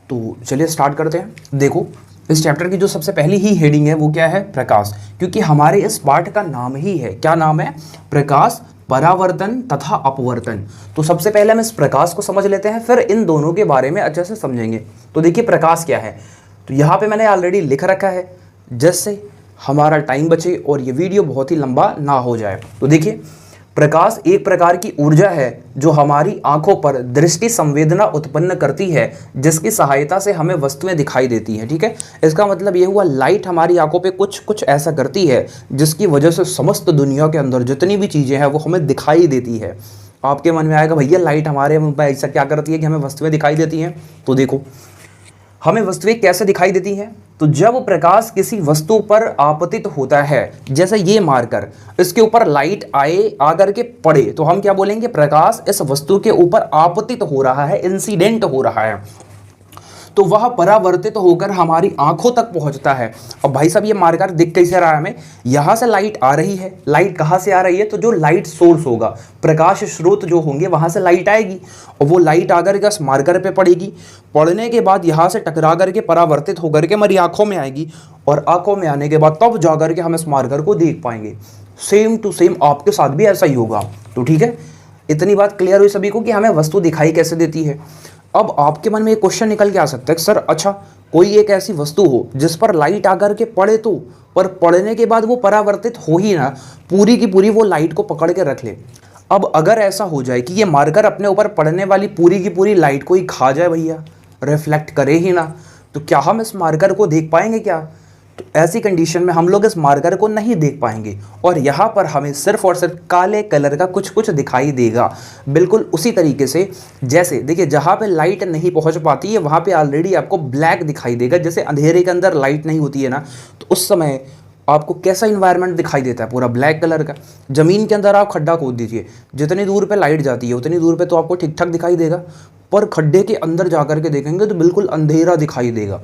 तो चलिए स्टार्ट करते हैं। देखो, इस चैप्टर की जो सबसे पहली ही हेडिंग है वो क्या है? प्रकाश। क्योंकि हमारे इस पाठ का नाम ही है, क्या नाम है? प्रकाश, परावर्तन तथा अपवर्तन। तो सबसे पहले हम इस प्रकाश को समझ लेते हैं, फिर इन दोनों के बारे में अच्छे से समझेंगे। तो देखिए प्रकाश क्या है, तो यहाँ पे मैंने ऑलरेडी लिख रखा है, जिससे हमारा टाइम बचे और ये वीडियो बहुत ही लंबा ना हो जाए। तो देखिए, प्रकाश एक प्रकार की ऊर्जा है जो हमारी आंखों पर दृष्टि संवेदना उत्पन्न करती है, जिसकी सहायता से हमें वस्तुएं दिखाई देती हैं। ठीक है, इसका मतलब ये हुआ लाइट हमारी आंखों पे कुछ कुछ ऐसा करती है जिसकी वजह से समस्त दुनिया के अंदर जितनी भी चीज़ें हैं वो हमें दिखाई देती है। आपके मन में आएगा भैया लाइट हमारे मुंह पर ऐसा क्या करती है कि हमें वस्तुएं दिखाई देती हैं? तो देखो, हमें वस्तुएं कैसे दिखाई देती हैं? तो जब प्रकाश किसी वस्तु पर आपतित होता है, जैसे ये मार्कर, इसके ऊपर लाइट आकर के पड़े, तो हम क्या बोलेंगे? प्रकाश इस वस्तु के ऊपर आपतित हो रहा है, इंसिडेंट हो रहा है, तो वह परावर्तित होकर हमारी आंखों तक पहुंचता है। अब भाई साहब ये मार्कर दिख कैसे रहा है हमें? यहां से लाइट आ रही है। लाइट कहां से आ रही है? तो जो लाइट सोर्स होगा, प्रकाश स्रोत जो होंगे, वहां से लाइट आएगी और वो लाइट आकर के इस मार्कर पे पड़ेगी। पड़ने के बाद यहां से टकरा करके परावर्तित होकर के हमारी आंखों में आएगी और आंखों में आने के बाद तब जाकर के हम इस मार्कर को देख पाएंगे। सेम टू सेम आपके साथ भी ऐसा ही होगा। तो ठीक है, इतनी बात क्लियर हुई सभी को कि हमें वस्तु दिखाई कैसे देती है। अब आपके मन में एक क्वेश्चन निकल के आ सकता है, सर अच्छा कोई एक ऐसी वस्तु हो जिस पर लाइट आकर के पड़े तो, पर पड़ने के बाद वो परावर्तित हो ही ना, पूरी की पूरी वो लाइट को पकड़ के रख ले। अब अगर ऐसा हो जाए कि ये मार्कर अपने ऊपर पड़ने वाली पूरी की पूरी लाइट को ही खा जाए भैया, रिफ्लेक्ट करे ही ना, तो क्या हम इस मार्कर को देख पाएंगे क्या? तो ऐसी कंडीशन में हम लोग इस मार्कर को नहीं देख पाएंगे और यहाँ पर हमें सिर्फ और सिर्फ काले कलर का कुछ कुछ दिखाई देगा। बिल्कुल उसी तरीके से जैसे देखिए, जहाँ पे लाइट नहीं पहुँच पाती है वहाँ पे ऑलरेडी आपको ब्लैक दिखाई देगा। जैसे अंधेरे के अंदर लाइट नहीं होती है ना, तो उस समय आपको कैसा इन्वायरमेंट दिखाई देता है? पूरा ब्लैक कलर का। ज़मीन के अंदर आप खड्डा खोद दीजिए, जितनी दूर पे लाइट जाती है उतनी दूर पे तो आपको ठीक ठाक दिखाई देगा, पर खड्डे के अंदर जा कर के देखेंगे तो बिल्कुल अंधेरा दिखाई देगा।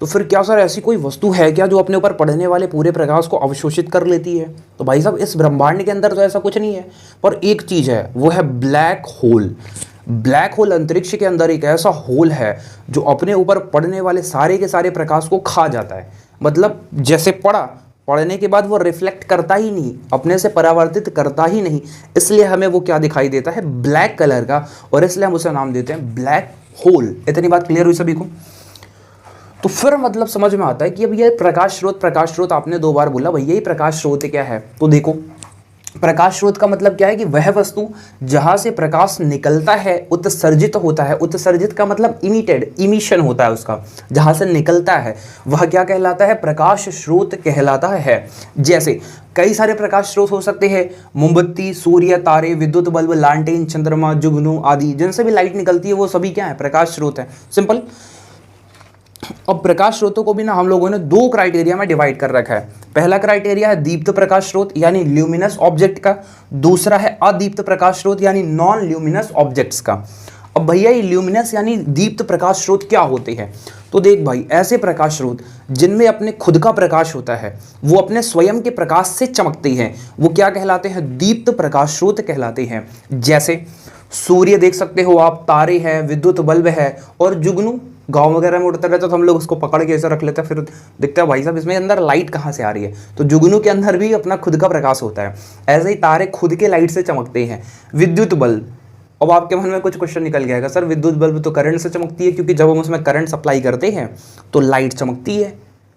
तो फिर क्या सर ऐसी कोई वस्तु है क्या जो अपने ऊपर पड़ने वाले पूरे प्रकाश को अवशोषित कर लेती है? तो भाई साहब इस ब्रह्मांड के अंदर तो ऐसा कुछ नहीं है, पर एक चीज़ है, वो है ब्लैक होल। ब्लैक होल अंतरिक्ष के अंदर एक ऐसा होल है जो अपने ऊपर पड़ने वाले सारे के सारे प्रकाश को खा जाता है। मतलब जैसे पड़ने के बाद वो रिफ्लेक्ट करता ही नहीं, अपने से परावर्तित करता ही नहीं, इसलिए हमें वो क्या दिखाई देता है? ब्लैक कलर का, और इसलिए हम उसे नाम देते हैं ब्लैक होल। इतनी बात क्लियर हुई सभी को? तो फिर मतलब समझ में आता है कि अब ये प्रकाश स्रोत आपने 2 बार बोला, भैया ये प्रकाश स्रोत क्या है? तो देखो, प्रकाश स्रोत का मतलब क्या है कि वह वस्तु जहां से प्रकाश निकलता है, उत्सर्जित होता है। उत्सर्जित का मतलब इमिटेड, इमिशन होता है उसका, जहां से निकलता है वह क्या कहलाता है? प्रकाश स्रोत कहलाता है। जैसे कई सारे प्रकाश स्रोत हो सकते हैं, मोमबत्ती, सूर्य, तारे, विद्युत बल्ब, लालटेन, चंद्रमा, जुगनू आदि, जिनसे भी लाइट निकलती है वो सभी क्या है? प्रकाश स्रोत है। सिंपल। अब प्रकाश स्रोतों को भी ना हम लोगों ने 2 क्राइटेरिया में डिवाइड कर रखा है। पहला क्राइटेरिया है दीप्त प्रकाश स्रोत यानी ल्यूमिनस ऑब्जेक्ट का, दूसरा है अदीप्त प्रकाश स्रोत यानी नॉन ल्यूमिनस ऑब्जेक्ट्स का। अब भैया ये ल्यूमिनस यानी दीप्त प्रकाश स्रोत क्या होते हैं? तो देख भाई, ऐसे प्रकाश स्रोत जिनमें अपने खुद का प्रकाश होता है, वो अपने स्वयं के प्रकाश से चमकते हैं, वो क्या कहलाते हैं? दीप्त प्रकाश स्रोत कहलाते हैं। जैसे सूर्य देख सकते हो आप, तारे हैं, विद्युत बल्ब है, और जुगनू गांव वगैरह में उड़ता रहता है तो हम लोग उसको पकड़ के ऐसा रख लेते हैं, फिर दिखता है भाई साहब इसमें अंदर लाइट कहाँ से आ रही है? तो जुगनू के अंदर भी अपना खुद का प्रकाश होता है। ऐसे ही तारे खुद के लाइट से चमकते हैं। विद्युत बल्ब, अब आपके मन में कुछ क्वेश्चन निकल गया, सर विद्युत बल्ब तो करंट से चमकती है, क्योंकि जब हम उसमें करंट सप्लाई करते हैं तो लाइट चमकती है,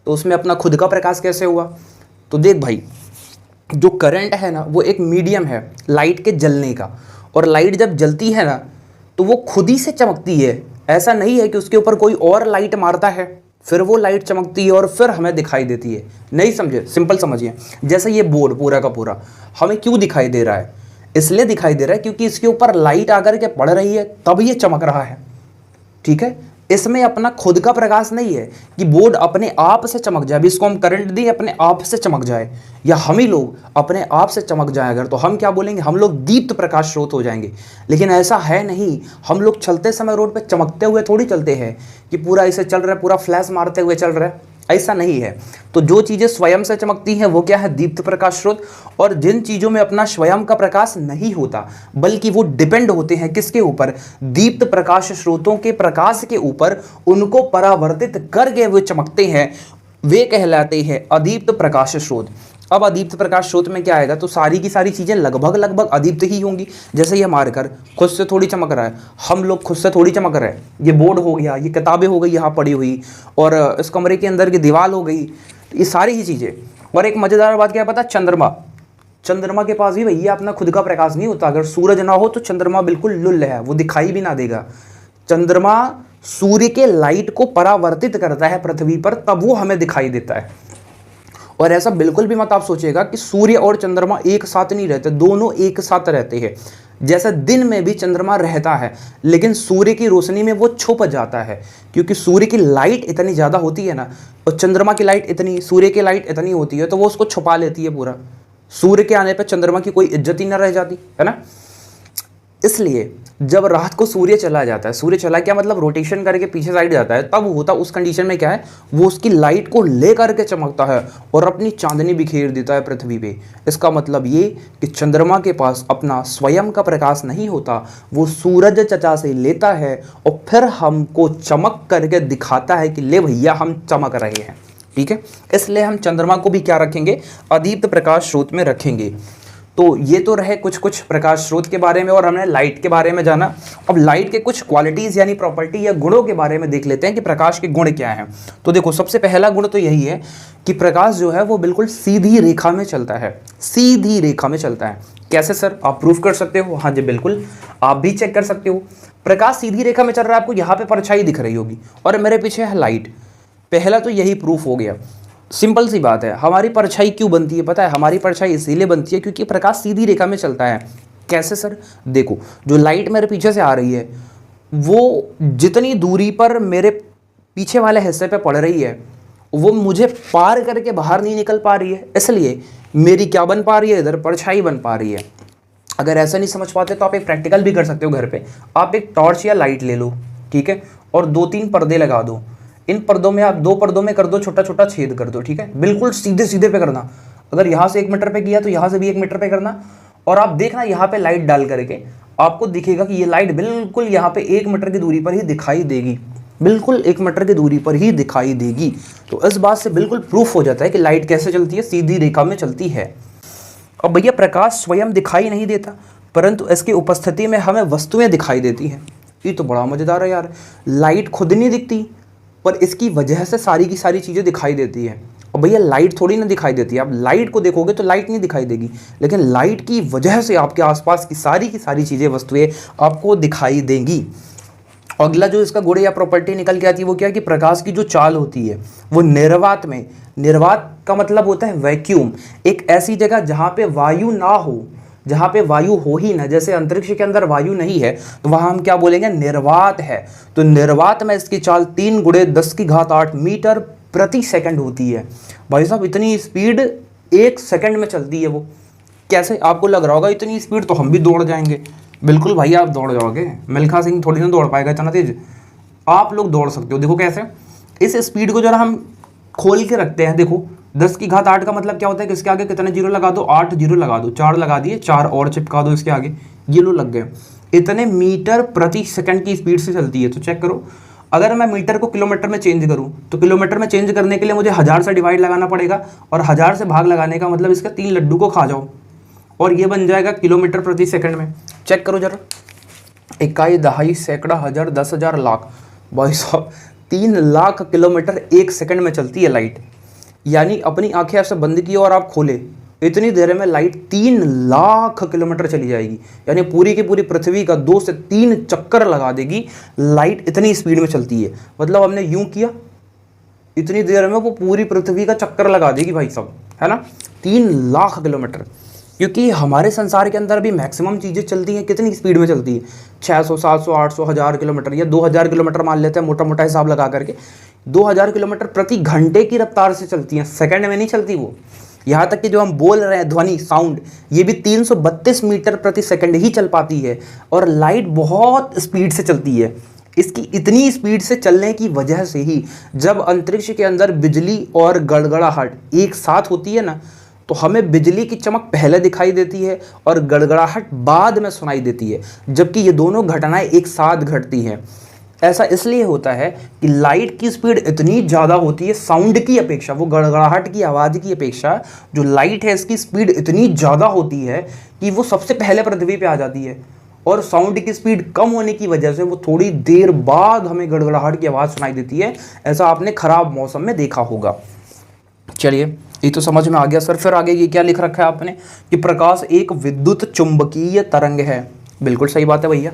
तो उसमें अपना खुद का प्रकाश कैसे हुआ? तो देख भाई, जो करंट है ना वो एक मीडियम है लाइट के जलने का, और लाइट जब जलती है ना तो वो खुद ही से चमकती है। ऐसा नहीं है कि उसके ऊपर कोई और लाइट मारता है फिर वो लाइट चमकती है और फिर हमें दिखाई देती है। नहीं समझे? सिंपल समझिए। जैसे ये बोर्ड पूरा का पूरा हमें क्यों दिखाई दे रहा है? इसलिए दिखाई दे रहा है क्योंकि इसके ऊपर लाइट आकर के पड़ रही है तब ये चमक रहा है। ठीक है, इसमें अपना खुद का प्रकाश नहीं है कि बोर्ड अपने आप से चमक जाए। अभी इसको हम करंट दें अपने आप से चमक जाए, या हम ही लोग अपने आप से चमक जाए अगर, तो हम क्या बोलेंगे? हम लोग दीप्त प्रकाश स्रोत हो जाएंगे। लेकिन ऐसा है नहीं। हम लोग चलते समय रोड पे चमकते हुए थोड़ी चलते हैं कि पूरा ऐसे चल रहा है, पूरा फ्लैश मारते हुए चल रहा है। ऐसा नहीं है। तो जो चीज़ें स्वयं से चमकती हैं वो क्या है, दीप्त प्रकाश स्रोत। और जिन चीज़ों में अपना स्वयं का प्रकाश नहीं होता बल्कि वो डिपेंड होते हैं किसके ऊपर, दीप्त प्रकाश स्रोतों के प्रकाश के ऊपर, उनको परावर्तित करके वो चमकते हैं, वे कहलाते हैं अदीप्त प्रकाश स्रोत। अब अदीप्त प्रकाश स्रोत में क्या आएगा, तो सारी की सारी चीज़ें लगभग लगभग अदीप्त ही होंगी। जैसे ये मार्कर खुद से थोड़ी चमक रहा है, हम लोग खुद से थोड़ी चमक रहे हैं, ये बोर्ड हो गया, ये किताबें हो गई यहाँ पड़ी हुई, और इस कमरे के अंदर की दीवार हो गई, ये सारी ही चीज़ें। और एक मज़ेदार बात क्या है पता, चंद्रमा के पास भी भैया अपना खुद का प्रकाश नहीं होता। अगर सूरज ना हो तो चंद्रमा बिल्कुल लुल्ल है, वो दिखाई भी ना देगा। चंद्रमा सूर्य के लाइट को परावर्तित करता है पृथ्वी पर, तब वो हमें दिखाई देता है। और ऐसा बिल्कुल भी मत आप सोचिएगा कि सूर्य और चंद्रमा एक साथ नहीं रहते, दोनों एक साथ रहते हैं। जैसे दिन में भी चंद्रमा रहता है लेकिन सूर्य की रोशनी में वो छुप जाता है, क्योंकि सूर्य की लाइट इतनी ज़्यादा होती है ना, और चंद्रमा की लाइट इतनी, सूर्य की लाइट इतनी होती है, तो वो उसको छुपा लेती है पूरा। सूर्य के आने पर चंद्रमा की कोई इज्जत ही ना रह जाती है ना। इसलिए जब रात को सूर्य चला जाता है, सूर्य चला क्या मतलब रोटेशन करके पीछे साइड जाता है, तब होता उस कंडीशन में क्या है, वो उसकी लाइट को ले करके चमकता है और अपनी चांदनी बिखेर देता है पृथ्वी पे। इसका मतलब ये कि चंद्रमा के पास अपना स्वयं का प्रकाश नहीं होता, वो सूरज चचा से लेता है और फिर हमको चमक करके दिखाता है कि ले भैया हम चमक रहे हैं। ठीक है, इसलिए हम चंद्रमा को भी क्या रखेंगे, अदीप्त प्रकाश स्रोत में रखेंगे। तो ये तो रहे कुछ कुछ प्रकाश स्रोत के बारे में, और हमने लाइट के बारे में जाना। अब लाइट के कुछ क्वालिटीज़ यानी प्रॉपर्टी या गुणों के बारे में देख लेते हैं कि प्रकाश के गुण क्या हैं। तो देखो, सबसे पहला गुण तो यही है कि प्रकाश जो है वो बिल्कुल सीधी रेखा में चलता है, सीधी रेखा में चलता है। कैसे सर, आप प्रूफ कर सकते हो? हाँ जी बिल्कुल, आप भी चेक कर सकते हो। प्रकाश सीधी रेखा में चल रहा है, आपको यहाँ पे परछाई दिख रही होगी और मेरे पीछे है लाइट। पहला तो यही प्रूफ हो गया। सिंपल सी बात है, हमारी परछाई क्यों बनती है पता है? हमारी परछाई इसीलिए बनती है क्योंकि प्रकाश सीधी रेखा में चलता है। कैसे सर? देखो, जो लाइट मेरे पीछे से आ रही है वो जितनी दूरी पर मेरे पीछे वाले हिस्से पे पड़ रही है वो मुझे पार करके बाहर नहीं निकल पा रही है, इसलिए मेरी क्या बन पा रही है, इधर परछाई बन पा रही है। अगर ऐसा नहीं समझ पाते तो आप एक प्रैक्टिकल भी कर सकते हो घर पे। आप एक टॉर्च या लाइट ले लो, ठीक है, और 2-3 पर्दे लगा दो। इन पर्दों में आप 2 पर्दों में कर दो छोटा छोटा छेद कर दो, ठीक है, बिल्कुल सीधे सीधे पे करना। अगर यहाँ से 1 मीटर पे किया तो यहाँ से भी 1 मीटर पे करना, और आप देखना यहाँ पे लाइट डाल करके आपको दिखेगा कि ये लाइट बिल्कुल यहाँ पे 1 मीटर की दूरी पर ही दिखाई देगी, बिल्कुल 1 मीटर की दूरी पर ही दिखाई देगी। तो इस बात से बिल्कुल प्रूफ हो जाता है कि लाइट कैसे चलती है, सीधी रेखा में चलती है। अब भैया प्रकाश स्वयं दिखाई नहीं देता, परंतु इसकी उपस्थिति में हमें वस्तुएं दिखाई देती हैं। ये तो बड़ा मज़ेदार है यार। लाइट खुद नहीं दिखती पर इसकी वजह से सारी की सारी चीज़ें दिखाई देती है। और भैया लाइट थोड़ी ना दिखाई देती है, आप लाइट को देखोगे तो लाइट नहीं दिखाई देगी, लेकिन लाइट की वजह से आपके आसपास की सारी चीज़ें, वस्तुएं आपको दिखाई देंगी। अगला जो इसका गुण या प्रॉपर्टी निकल के आती है वो क्या है कि प्रकाश की जो चाल होती है वो निर्वात में, निर्वात का मतलब होता है वैक्यूम, एक ऐसी जगह जहाँ पे वायु ना हो, जहाँ पे वायु हो ही ना, जैसे अंतरिक्ष के अंदर वायु नहीं है तो वहाँ हम क्या बोलेंगे, निर्वात है। तो निर्वात में इसकी चाल 3 × 10⁸ मीटर प्रति सेकंड होती है। भाई साहब इतनी स्पीड 1 सेकंड में चलती है वो। कैसे? आपको लग रहा होगा इतनी स्पीड तो हम भी दौड़ जाएंगे। बिल्कुल भाई आप दौड़ जाओगे, मिल्खा सिंह थोड़ी ना दौड़ पाएगा इतना तेज, आप लोग दौड़ सकते हो। देखो कैसे, इस स्पीड को जरा हम खोल के रखते हैं। देखो 10⁸ का मतलब क्या होता है कि इसके आगे कितने जीरो लगा दो, 8 जीरो लगा दो, 4 लगा दिए, 4 और चिपका दो इसके आगे, ये लो लग गए। इतने मीटर प्रति सेकंड की स्पीड से चलती है। तो चेक करो, अगर मैं मीटर को किलोमीटर में चेंज करूं तो किलोमीटर में चेंज करने के लिए मुझे 1000 से डिवाइड लगाना पड़ेगा, और 1000 से भाग लगाने का मतलब इसका 3 लड्डू को खा जाओ और ये बन जाएगा किलोमीटर प्रति सेकंड में। चेक करो जरा, 1 दहाई सैकड़ा हज़ार 10,000 लाख, भाई साहब 3 लाख किलोमीटर 1 सेकंड में चलती है लाइट। यानी अपनी आंखें ऐसे बंद की और आप खोले, इतनी देर में लाइट 3 लाख किलोमीटर चली जाएगी। यानी पूरी की पूरी पृथ्वी का 2 से 3 चक्कर लगा देगी लाइट, इतनी स्पीड में चलती है। मतलब हमने यूं किया, इतनी देर में वो पूरी पृथ्वी का चक्कर लगा देगी भाई साहब, है ना, 3 लाख किलोमीटर। क्योंकि हमारे संसार के अंदर भी मैक्सिमम चीज़ें चलती हैं कितनी स्पीड में चलती है, 600, 700, 800, 1000 किलोमीटर या 2000 किलोमीटर मान लेते हैं, मोटा मोटा हिसाब लगा करके 2000 किलोमीटर प्रति घंटे की रफ्तार से चलती हैं, सेकंड में नहीं चलती वो। यहाँ तक कि जो हम बोल रहे हैं ध्वनि, साउंड, ये भी 332 मीटर प्रति सेकंड ही चल पाती है, और लाइट बहुत स्पीड से चलती है। इसकी इतनी स्पीड से चलने की वजह से ही जब अंतरिक्ष के अंदर बिजली और गड़गड़ाहट एक साथ होती है ना, तो हमें बिजली की चमक पहले दिखाई देती है और गड़गड़ाहट बाद में सुनाई देती है, जबकि ये दोनों घटनाएं एक साथ घटती हैं। ऐसा इसलिए होता है कि लाइट की स्पीड इतनी ज़्यादा होती है साउंड की अपेक्षा, वो गड़गड़ाहट की आवाज़ की अपेक्षा जो लाइट है इसकी स्पीड इतनी ज़्यादा होती है कि वो सबसे पहले पृथ्वी पे आ जाती है, और साउंड की स्पीड कम होने की वजह से वो थोड़ी देर बाद हमें गड़गड़ाहट की आवाज़ सुनाई देती है। ऐसा आपने ख़राब मौसम में देखा होगा। चलिए, ये तो समझ में आ गया सर। फिर आगे ये क्या लिख रखा है आपने कि प्रकाश एक विद्युत चुंबकीय तरंग है। बिल्कुल सही बात है भैया,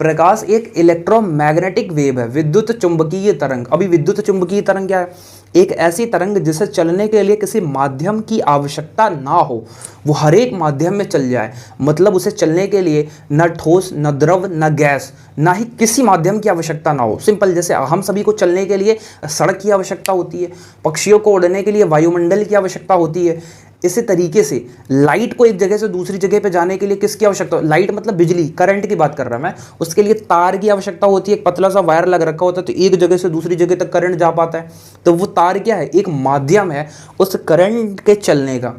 प्रकाश एक इलेक्ट्रोमैग्नेटिक वेव है, विद्युत चुंबकीय तरंग। अभी विद्युत चुंबकीय तरंग क्या है? एक ऐसी तरंग जिसे चलने के लिए किसी माध्यम की आवश्यकता ना हो, वो हर एक माध्यम में चल जाए। मतलब उसे चलने के लिए न ठोस, न द्रव, न गैस, ना ही किसी माध्यम की आवश्यकता ना हो। सिंपल, जैसे हम सभी को चलने के लिए सड़क की आवश्यकता होती है, पक्षियों को उड़ने के लिए वायुमंडल की आवश्यकता होती है, इसी तरीके से लाइट को एक जगह से दूसरी जगह पे जाने के लिए किसकी आवश्यकता? लाइट मतलब बिजली, करंट की बात कर रहा मैं। उसके लिए तार की आवश्यकता होती है, एक पतला सा वायर लग रखा होता है, तो एक जगह से दूसरी जगह तक करंट जा पाता है। तो वो तार क्या है? एक माध्यम है उस करंट के चलने का,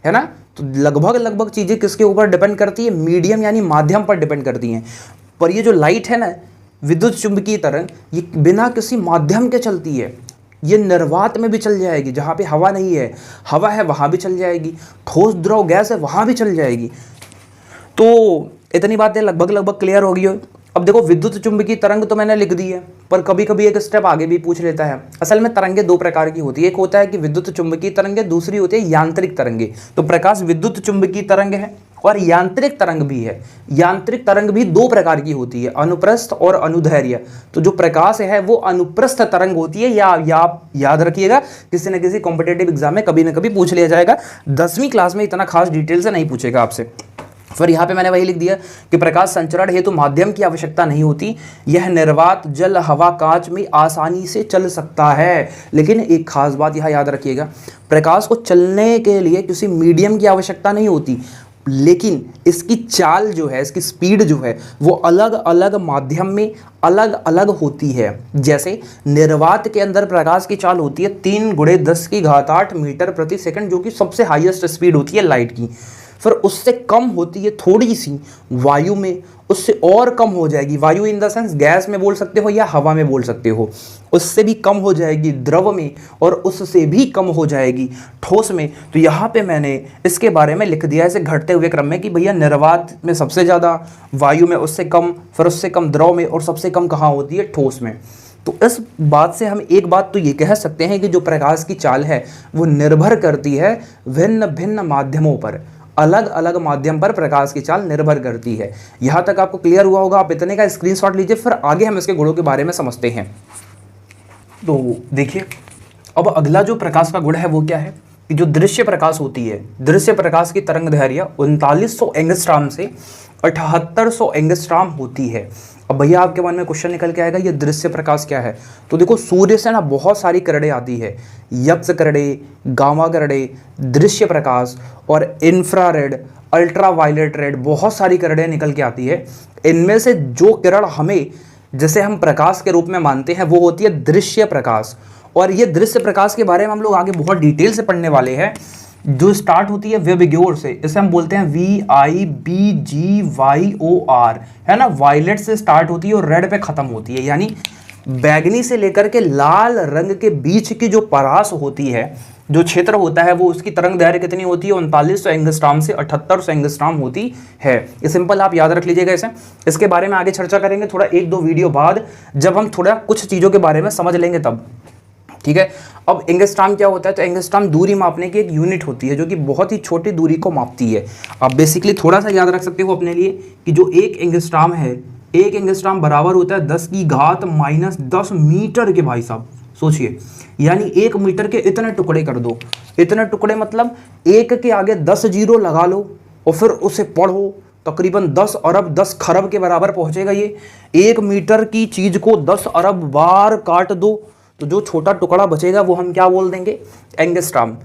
है ना। तो लगभग चीज़ें किसके ऊपर डिपेंड करती है? मीडियम यानी माध्यम पर डिपेंड करती हैं। पर ये जो लाइट है ना, विद्युत चुंबकीय तरंग, ये बिना किसी माध्यम के चलती है। ये निर्वात में भी चल जाएगी, जहाँ पे हवा नहीं है, हवा है वहाँ भी चल जाएगी, ठोस द्रव गैस है वहाँ भी चल जाएगी। तो इतनी बातें लगभग क्लियर होगी। अब देखो, विद्युत चुंबकीय तरंग तो मैंने लिख दी है, पर कभी कभी एक स्टेप आगे भी पूछ लेता है। असल में तरंगे दो प्रकार की होती है, एक होता है कि विद्युत चुंबकीय तरंगे, दूसरी होती है यांत्रिक तरंगे। तो प्रकाश विद्युत चुंबकीय तरंग है और यांत्रिक तरंग भी है। यांत्रिक तरंग भी दो प्रकार की होती है, अनुप्रस्थ और अनुदैर्घ्य। तो जो प्रकाश है वो अनुप्रस्थ तरंग होती है, या याद रखिएगा, किसी न किसी कॉम्पिटेटिव एग्जाम में कभी ना कभी पूछ लिया जाएगा। 10वीं क्लास में इतना खास डिटेल से नहीं पूछेगा आपसे। फिर यहाँ पे मैंने वही लिख दिया कि प्रकाश संचरण हेतु माध्यम की आवश्यकता नहीं होती, यह निर्वात, जल, हवा, कांच में आसानी से चल सकता है। लेकिन एक खास बात यहाँ याद रखिएगा, प्रकाश को चलने के लिए किसी मीडियम की आवश्यकता नहीं होती, लेकिन इसकी चाल जो है, इसकी स्पीड जो है, वो अलग अलग माध्यम में अलग अलग होती है। जैसे निर्वात के अंदर प्रकाश की चाल होती है 3 × 10⁸ मीटर प्रति सेकंड, जो कि सबसे हाईएस्ट स्पीड होती है लाइट की। फिर उससे कम होती है थोड़ी सी वायु में, उससे और कम हो जाएगी, वायु इन द सेंस गैस में बोल सकते हो या हवा में बोल सकते हो, उससे भी कम हो जाएगी द्रव में, और उससे भी कम हो जाएगी ठोस में। तो यहाँ पे मैंने इसके बारे में लिख दिया ऐसे घटते हुए क्रम में कि भैया निर्वात में सबसे ज़्यादा, वायु में उससे कम, फिर उससे कम द्रव में, और सबसे कम कहाँ होती है? ठोस में। तो इस बात से हम एक बात तो ये कह सकते हैं कि जो प्रकाश की चाल है वो निर्भर करती है भिन्न भिन्न माध्यमों पर, अलग अलग माध्यम पर प्रकाश की चाल निर्भर करती है। यहाँ तक आपको क्लियर हुआ होगा। आप इतने का स्क्रीनशॉट लीजिए, फिर आगे हम इसके गुणों के बारे में समझते हैं। तो देखिए, अब अगला जो प्रकाश का गुण है वो क्या है कि जो दृश्य प्रकाश होती है, दृश्य प्रकाश की तरंग दैर्घ्य 3900 एंगस्ट्रॉम से 7800 एंगस्ट्रॉम होती है। अब भैया आपके मन में क्वेश्चन निकल के आएगा, ये दृश्य प्रकाश क्या है? तो देखो, सूर्य से ना बहुत सारी किरणें आती है, यक्स किरणें, गामा किरणें, दृश्य प्रकाश और इंफ्रारेड, अल्ट्रावायलेट रेड, बहुत सारी किरणें निकल के आती है। इनमें से जो किरण हमें, जैसे हम प्रकाश के रूप में मानते हैं, वो होती है दृश्य प्रकाश। और ये दृश्य प्रकाश के बारे में हम लोग आगे बहुत डिटेल से पढ़ने वाले हैं। जो स्टार्ट होती है विबग्योर से, इसे हम बोलते हैं VIBGYOR, है ना। वायलेट से स्टार्ट होती है और रेड पे खत्म होती है, यानी बैगनी से लेकर के लाल रंग के बीच की जो परास होती है, जो क्षेत्र होता है, वो उसकी तरंग दैर्घ्य कितनी होती है? 3900 एंगस्ट्रॉम से 7800 एंगस्ट्रॉम होती है। ये सिंपल आप याद रख लीजिएगा इसे। इसके बारे में आगे चर्चा करेंगे थोड़ा 1-2 वीडियो बाद, जब हम थोड़ा कुछ चीज़ों के बारे में समझ लेंगे तब, ठीक है। अब एंगस्ट्रॉम क्या होता है? तो एंगस्ट्रॉम दूरी मापने की एक यूनिट होती है, जो कि बहुत ही छोटी दूरी को मापती है। आप बेसिकली थोड़ा सा याद रख सकते हो अपने लिए कि जो एक एंगस्ट्रॉम है, एक एंगस्ट्रॉम बराबर होता है 10⁻⁻10 मीटर के। भाई साहब सोचिए, यानी 1 मीटर के इतने टुकड़े कर दो, इतने टुकड़े मतलब 1 के आगे 10 जीरो लगा लो और फिर उसे पढ़ो, तकरीबन 10 अरब 10 खरब के बराबर पहुंचेगा ये। 1 मीटर की चीज को 10 अरब बार काट दो, तो जो छोटा टुकड़ा बचेगा वो हम क्या बोल देंगे? एंगस्ट्रॉम।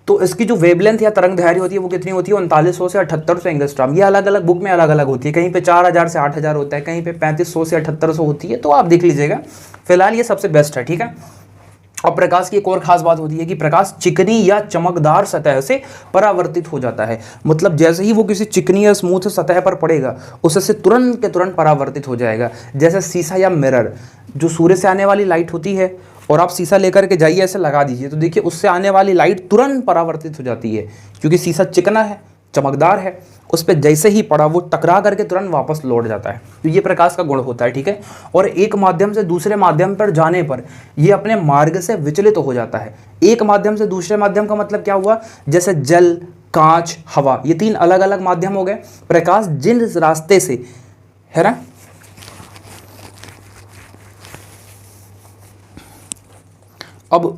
तो इसकी जो वेवलेंथ या तरंग दैर्घ्य होती है वो कितनी होती है, 3900 से 7800 एंगस्ट्रॉम। ये अलग अलग बुक में अलग अलग होती है, कहीं पे 4000 से 8000 होता है, कहीं पे 3500 से 7800 होती है, तो आप देख लीजिएगा। फिलहाल ये सबसे बेस्ट है, ठीक है। अब प्रकाश की एक और खास बात होती है कि प्रकाश चिकनी या चमकदार सतह से परावर्तित हो जाता है। मतलब जैसे ही वो किसी चिकनी या स्मूथ सतह पर पड़ेगा उससे तुरंत के तुरंत परावर्तित हो जाएगा। जैसे शीशा या मिरर, जो सूर्य से आने वाली लाइट होती है और आप शीशा लेकर के जाइए, ऐसे लगा दीजिए, तो देखिए उससे आने वाली लाइट तुरंत परावर्तित हो जाती है, क्योंकि शीशा चिकना है, चमकदार है, उस पर जैसे ही पड़ा वो टकरा करके तुरंत वापस लौट जाता है। तो ये प्रकाश का गुण होता है, ठीक है। और एक माध्यम से दूसरे माध्यम पर जाने पर ये अपने मार्ग से विचलित हो जाता है। एक माध्यम से दूसरे माध्यम का मतलब क्या हुआ, जैसे जल, कांच, हवा, ये 3 अलग अलग माध्यम हो गए। प्रकाश जिन रास्ते से, है ना, अब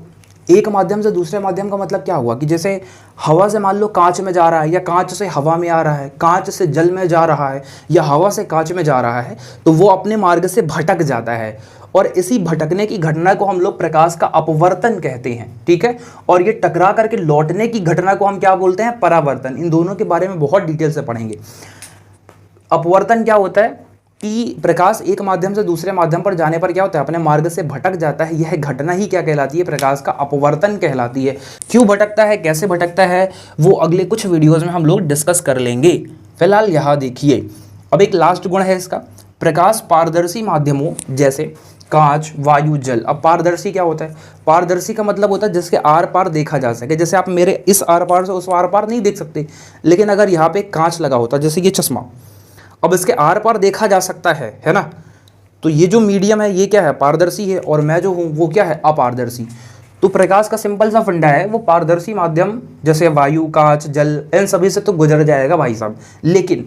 एक माध्यम से दूसरे माध्यम का मतलब क्या हुआ कि जैसे हवा से मान लो कांच में जा रहा है, या कांच से हवा में आ रहा है, कांच से जल में जा रहा है, या हवा से कांच में जा रहा है, तो वो अपने मार्ग से भटक जाता है। और इसी भटकने की घटना को हम लोग प्रकाश का अपवर्तन कहते हैं, ठीक है। और ये टकरा करके लौटने की घटना को हम क्या बोलते हैं, परावर्तन। इन दोनों के बारे में बहुत डिटेल से पढ़ेंगे। अपवर्तन क्या होता है कि प्रकाश एक माध्यम से दूसरे माध्यम पर जाने पर क्या होता है, अपने मार्ग से भटक जाता है। यह घटना ही क्या कहलाती है, प्रकाश का अपवर्तन कहलाती है। क्यों भटकता है, कैसे भटकता है, वो अगले कुछ वीडियोस में हम लोग डिस्कस कर लेंगे। फिलहाल यहाँ देखिए, अब एक लास्ट गुण है इसका, प्रकाश पारदर्शी माध्यमों जैसे कांच, वायु, जल। अब पारदर्शी क्या होता है, पारदर्शी का मतलब होता है जिसके आर पार देखा जा सके। जैसे आप मेरे इस आर पार से उस आर पार नहीं देख सकते, लेकिन अगर यहाँ पे कांच लगा होता, जैसे ये चश्मा, अब इसके आर पार देखा जा सकता है ना। तो ये जो मीडियम है ये क्या है, पारदर्शी है, और मैं जो हूँ वो क्या है, अपारदर्शी। तो प्रकाश का सिंपल सा फंडा है, वो पारदर्शी माध्यम जैसे वायु, कांच, जल, इन सभी से तो गुजर जाएगा भाई साहब, लेकिन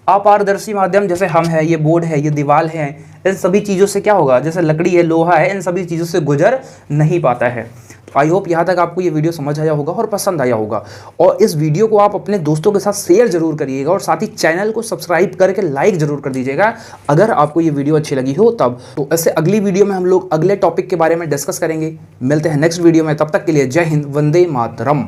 अपारदर्शी माध्यम जैसे हम है, ये बोर्ड है, ये दीवार है, इन सभी चीज़ों से क्या होगा, जैसे लकड़ी है, लोहा है, इन सभी चीज़ों से गुजर नहीं पाता है। आई होप यहाँ तक आपको ये वीडियो समझ आया होगा और पसंद आया होगा। और इस वीडियो को आप अपने दोस्तों के साथ शेयर जरूर करिएगा, और साथ ही चैनल को सब्सक्राइब करके लाइक जरूर कर दीजिएगा अगर आपको ये वीडियो अच्छी लगी हो तब। तो ऐसे अगली वीडियो में हम लोग अगले टॉपिक के बारे में डिस्कस करेंगे। मिलते हैं नेक्स्ट वीडियो में, तब तक के लिए जय हिंद, वंदे मातरम।